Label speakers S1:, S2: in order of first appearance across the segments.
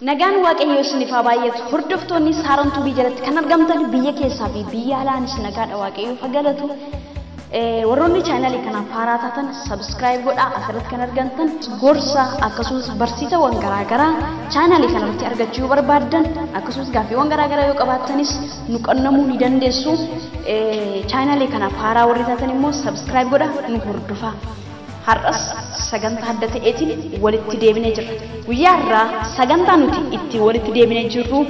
S1: Nagaan waaqayyoo isiniif haa baay'atu. Hordoftoonni Saarantuu biyya jalatti kan argamtan biyya keessaa fi biyya alaanis nagaadha waaqayyoo fagalatu. Warroonni chaanalii kanaaf haaraa taatan subscribe godhaa. Asirratti kan argamtan gorsa akkasumas barsiisawwan garaagaraa chaanalii kanarratti argachuu barbaaddan akkasumas gaaffiiwwan garaagaraa yoo qabaattanis nu qunnamuu ni dandeessu. Chaanalii kanaaf haaraa warri taatan immoo subscribe godhaa nu hordofaa. Har'as sagantaa adda ta'eetiin walitti deebinee jirra. Guyyaa irraa sagantaa nuti itti walitti deebinee jirru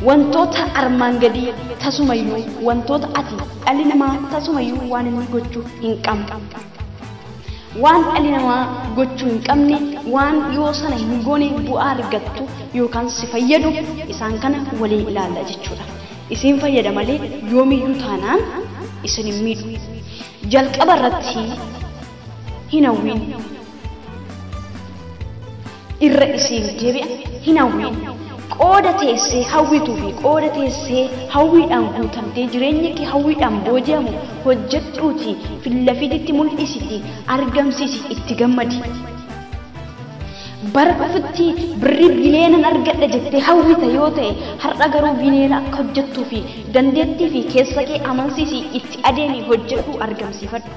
S1: wantoota armaan gadii tasumayyuu wantoota ati dhalli namaa tasumayyuu waan inni gochuu hin qabne. Waan dhalli namaa gochuu hin qabne waan yoo sana hin goone bu'aa argattu yookaan si fayyadu isaan kana waliin ilaalla jechuudha. Isin fayyada malee yoomiyyuu taanaan isin hin miidhu. Jalqaba irratti hinawwin irra isiin deebi'a hinawwin qooda teessee hawwituu fi qooda teessee hawwiidhaan guutamtee jireenya kee hawwiidhaan booji'amu hojjedhuuti fillafiitti mul'isiti argamsiisi itti gammadi. Bara ofitti birrii bileenan argadha jettee hawwita yoo ta'e har'a garuu bileena akka hojjettuu fi dandeettii fi keessa kee amansiisi itti adeemi hojjedhu argamsiifadhu.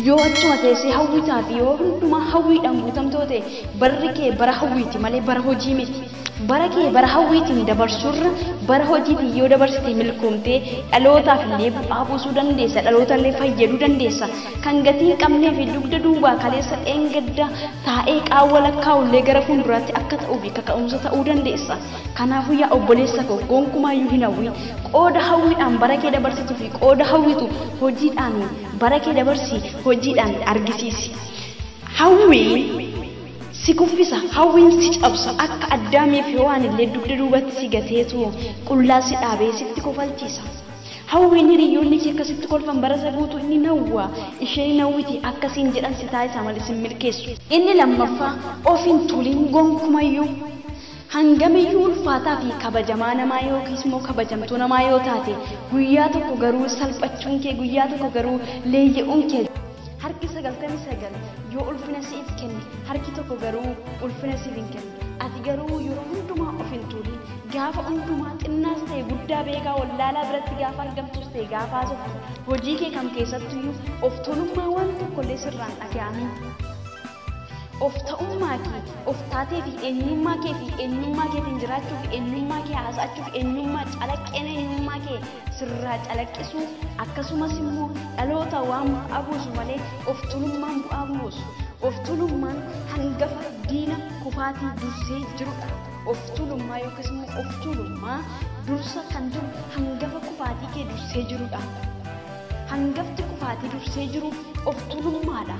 S1: Yoo achuma teessee hawwitaa fi yoo hundumaa hawwiidhaan guutamtoo ta'e barri kee bara hawwiiti malee bara hojii miti. Bara kee bara hawwiitiin dabarsurra bara hojiitiin yoo dabarsite milkoomtee dhalootaaf illee bu'aa buusuu dandeessa, dhaloota illee fayyaduu dandeessa. Kan gatii hin qabnee fi dugda duubaa kaleessa dheengadda taa'ee qaawwa lakkaa'ullee gara fuulduraatti akka ta'uu fi kaka'umsa ta'uu dandeessa. Kanaafuu yaa obboleessa koo gonkumaayyuu hin hawwin. Qooda hawwiidhaan bara kee dabarsituu fi qooda hawwitu hojiidhaan bara kee dabarsi hojiidhaan argisiisi. Hawwiin si kuffisa, hawwiin si cabsa akka Addaamiif Hewaan illee dugda duubatti si gateetu qullaa si dhaabee sitti kofalchiisa. Hawwiin hiriyoonni kee akkasitti kolfan bara saguutu inni nawwa ishee nawwiti akkasiin jedhan si taasisa malee si milkeessu. Inni lammaffaa ofiin tuliin gonkumayyuu hangamiyyuu ulfaataa fi kabajamaa namaa yookiis immoo kabajamtuu namaa yoo taate guyyaa tokko garuu salphachuun kee guyyaa tokko garuu leeyya'uun kee harki 99 yoo ulfina siif kenne harki tokko garuu ulfina siif hin kenne. Ati garuu yeroo hundumaa ofiin tuliin gaafa hundumaa xinnaas ta'e guddaa beekaa wallaalaa biratti gaafa argamtus ta'e gaafa haasoftu hojii kee kam keessattuyyuu of tolummaa waan tokkollee sirraan dhaga'amin. Of ta'ummaa kee, of taatee fi eenyummaa kee fi eenyummaa keetiin jiraachuu fi eenyummaa kee haasa'achuu fi eenyummaa calaqqeen eenyummaa kee sirraa calaqqisuu akkasumas immoo dhaloota waan bu'aa buusu malee of tulummaan bu'aa buusu. Of tulummaan hangafa diina kufaatii dursee jirudha. Of tulummaa yookiis immoo of tulummaa dursa kan jiru hangafa kufaatii kee dursee jirudha. Hangafti kufaatii dursee jiru of tulummaadha.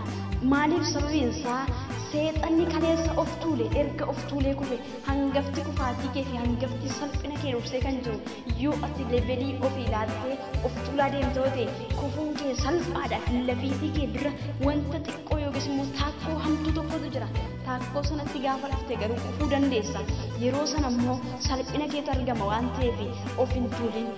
S1: Maaliif sababiin isaa seexanni kaleessa of tuule erga of tuulee kufe hangafti kufaatii kee fi hangafti salphina kee dursee kan jiru yoo ati levelii ofii ilaaltee of tuulaa deemtoo ta'e kufuun kee salphaadha. Lafiitii kee bira wanta xiqqoo yookiis immoo taakkoo hamtuu tokkotu jira. Taakkoo sanatti gaafa laftee garuu kufuu dandeessa. Yeroo sana immoo salphina keetu argama waan ta'eef of hin tuulin.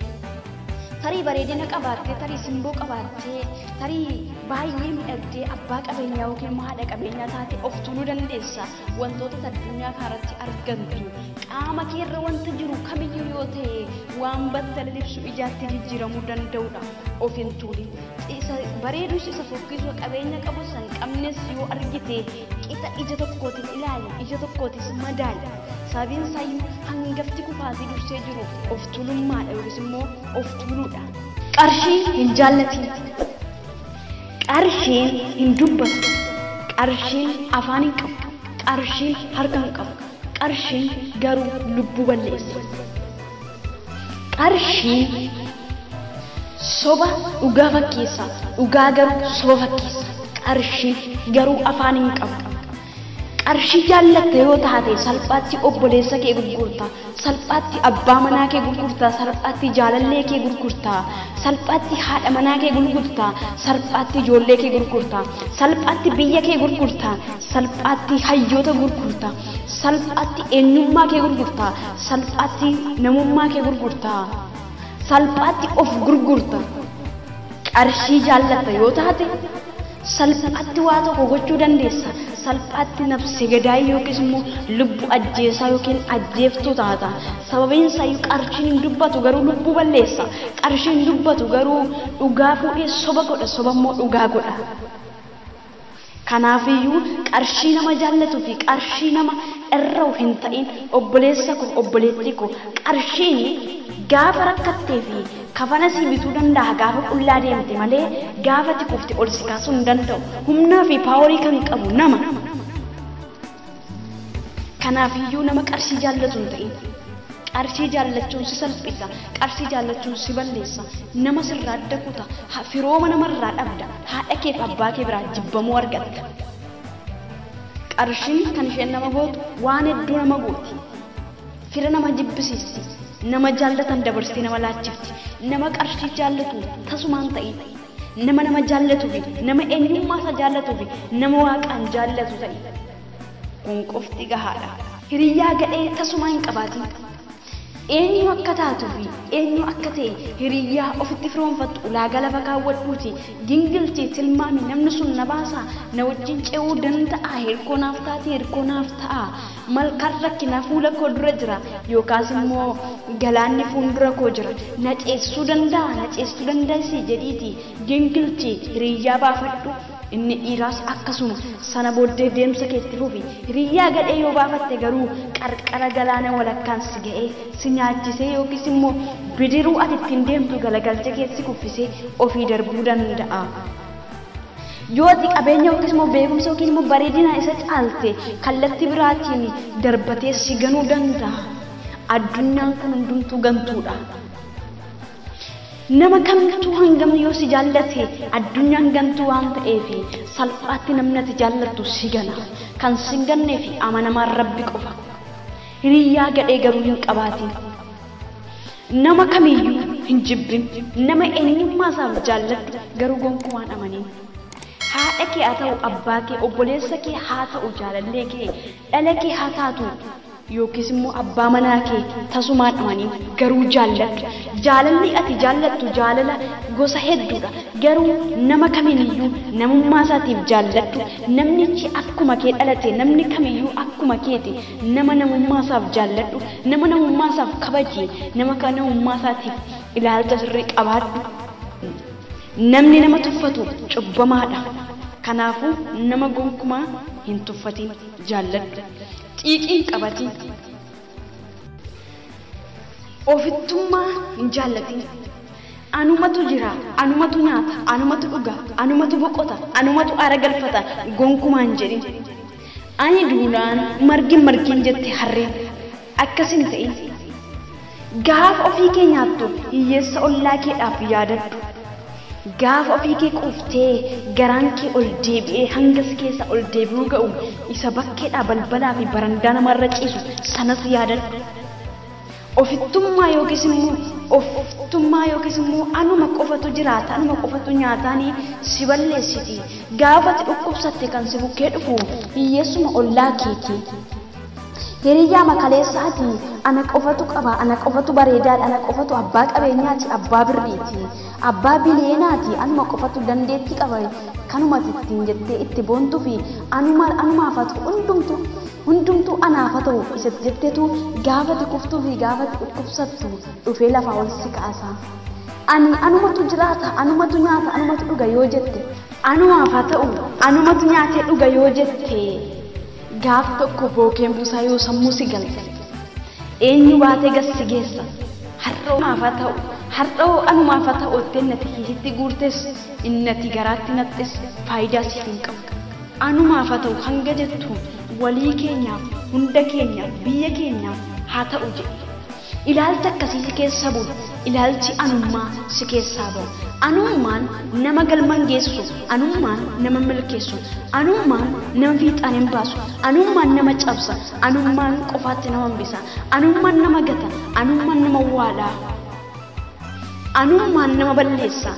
S1: Tarii bareedina qabaattee, tarii simboo qabaattee, tarii baay'ee miidhagdee abbaa qabeenyaa yookiin immoo haadha qabeenyaa taate of tuuluu dandeessa. Wantoota addunyaa kanarratti argamtu qaama keerra wanta jiru kamiyyuu yoo ta'e waan battala libsu ijaatti jijjiiramuu danda'udha. Of hin tuulin. Isa bareedus isa fokkisu qabeenya qabu san qabnes yoo argite qixa ija tokkootiin ilaali, ija tokkootis madaali. Sababiin isaayyuu hangafti kufaatii dursee jiru of tuulummaadha yookiis immoo of tuuluudha. Qarshii hin jaallatin. Qarshiin hin dubbatu. Qarshiin afaan hin qabu. Qarshiin harka hin qabu. Qarshiin garuu lubbuu balleessa. Qarshiin soba dhugaa fakkeessa. Dhugaa garuu soba fakkeessa. Qarshiin garuu afaan hin qabu. Qarshii jaallatte yoo taate salphaatti obboleessa kee gurgurta, salphaatti abbaa manaa kee gurgurta, salphaatti jaalallee kee gurgurta, salphaatti haadha manaa kee gurgurta, salphaatti ijoollee kee gurgurta, salphaatti biyya kee gurgurta, salphaatti hayyoota gurgurta, salphaatti eenyummaa kee gurgurta, salphaatti namummaa kee gurgurta, salphaatti of gurgurta. Qarshii jaallatte yoo taate salphaatti waa tokko gochuu dandeessa. salphaatti nafsi gadaay yookiis immoo lubbu ajjeesaa yookiin ajjeeftuu taata. Sababiin isaa qarshiin dubbatu garuu lubbuu balleessa. Qarshiin dubbatu garuu dhugaa fuudhee soba godha, soba immoo dhugaa godha. Kanaafiyyuu qarshii nama jaallatu fi qarshii nama irraa hin ta'in obboleessa koo obboleettii koo qarshiin gaafa rakkattee fi kafana si bituu danda'a gaafa qullaa deemte malee gaafa tikufti ol si kaasuu hin danda'u. Humnaa fi paaworii kan qabu nama. Kanaafiyyuu nama qarshii jaallatu hin ta'in. Qarshii jaallachuun si salphisa, qarshii jaallachuun si balleessa, nama sirraa adda kuta, firooma namarraa dhabda, haadha kee fi abbaa kee biraa jibbamuu argatta. Qarshiin kan isheen nama gootu waan hedduu nama gooti. Fira nama jibbisiisti, nama jaallatan dabarsitee nama laachifti, nama qarshii jaallatu tasumaan ta'in, nama jaallatu fi nama eenyummaa isaa jaallatu fi nama waaqaan jaallatu ta'e. Kun qofti gahaadha. Hiriyyaa gadhee tasumaa hin qabaatin. Eenyu akka taatu fi eenyu akka ta'e hiriyyaa ofitti firoonfattu ulaagaa lafa kaawwadhuuti dingilchee tilmaami namni sun na baasa na wajjin ce'uu danda'a hirkoo naaf taate hirkoo naaf ta'a malkaan rakkina fuula koo dura jira yookaas immoo galaanni fuuldura koo jira na ceessuu danda'a si jedhiiti dingilchee hiriyyaa baafadhu. Inni dhiiraas akkasuma sana booddee deemsa keetti fufi hiriyyaa gadhee yoo baafatte garuu qarqara galaana walakkaan si ga'ee si nyaachisee yookiis immoo bidiruu ati ittiin deemtu galagalcha keessi kuffisee ofii darbuu danda'a. Yoo ati qabeenya yookiis immoo beekumsa yookiin immoo bareedina isa caalte kallattii biraatiin darbatee si ganuu danda'a. Addunyaan kun hundumtuu gantuudha. Nama kamtu hangam yoo si jaallate addunyaan gantuu waan ta'eef salphaatti namni ati jaallattu si gana. Kan si gannee fi amanamaan Rabbi qofa. Hiriyyaa gadhee garuu hin qabaatin. Nama kamiyyuu hin jibbin. Nama eenyummaa isaaf jaallattu garuu gonkumaan amanin. Haadha kee haa ta'u abbaa kee obboleessa kee haa ta'u jaalallee kee dhala kee haa taatu. Yookiis immoo abbaa manaa kee tasumaan amanin garuu jaallattu. Jaalalli ati jaallattu jaalala gosa hedduudha. Garuu nama kamiyyuu namummaa isaatiif jaallattu. Namnichi akkuma kee dhalate namni kamiyyuu akkuma keeti. Nama namummaa isaaf jaalladhu. Nama namummaa isaaf kabaji. Nama kan namummaa isaatiif ilaalcha sirrii qabaadhu. Namni nama tuffatu cubbamaadha. Kanaafuu nama gonkumaa hin tuffatin jaalladhu. Xiiqiin qabatin. Ofittummaa hin jaallatin. Anumatu jira, anumatu nyaata, anumatu dhuga, anumatu boqota, anumatu aara galfata gonkumaan jedhin. Ani duulaan margin jette harreen akkasin ta'in. Gaafa ofii kee nyaattu hiyyeessa ollaa keedhaaf yaadadhu. Gaafa ofii kee quuftee garaan kee ol deebi'ee hanga si keessa ol deebi'uu ga'u isa bakkeedhaa balbalaa fi barandaa namarra ciisu sanas yaadadhu. Ofittummaa yookiis immoo anuma qofatu jiraata anuma qofatu nyaataanii si balleessiti. Gaafa ati dhukkubsatte kan si bukkee dhufu hiyyeessuma ollaa keeti. Hiriyyaa makaleessaati ana qofatu qaba ana qofatu bareedaadha ana qofatu abbaa qabeenyaati abbaa birriiti abbaa bileenaati anuma qofatu dandeetti qaba kanuma ittiin jettee itti boontuu fi anumaaf haa ta'u hundumtuu anaaf haa ta'u isa jetteetu gaafa kuftuu fi gaafa dhukkubsattu dhufee lafaa ol si kaasa. Anumatu jiraata anumatu nyaata anumatu dhuga yoo jette anumaaf haa ta'u anumatu nyaatee dhuga yoo jette. Gaaf tokko bookeen buusaa yoo sammuu si galte eenyu baatee gassi geessa har'oo haa ta'u har'oo anumaaf haa ta'u itti natti hiisitti guurtes innati garaatti nattes faayidaa siif hin qabu. Anumaaf haa ta'u hanga jettu walii keenyaaf hunda keenyaaf biyya keenyaaf haa ta'u jedhe. Ilaalcha akkasii si keessa bulu ilaalchi anummaa si keessaa bahu. Anummaan nama galman geessu, anummaan nama milkeessu, anummaan nama fiixaan hin baasu, anummaan nama cabsa, anummaan qofaatti nama hambisa, anummaan nama gata, anummaan nama waalaa, anummaan nama balleessa,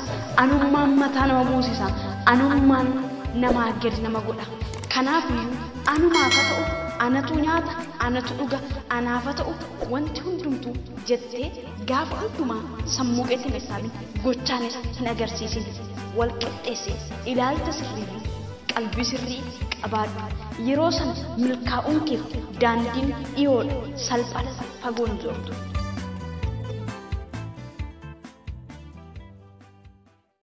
S1: anummaan mataa nama buusisa, anummaan nama gadi nama godha. Kanaafiyyuu anumaaf haa ta'u anatu nyaata anatu dhuga anaaf haa ta'u wanti hundumtuu jettee gaafa hundumaa sammuu keetti meeshaalee gochaanis hin agarsiisin wal qixxeesse ilaalcha sirrii qalbii sirrii qabaadhu. Yeroo sana milkaa'uun kee daandiin dhiyoodha salphaadha fagoon jirtu.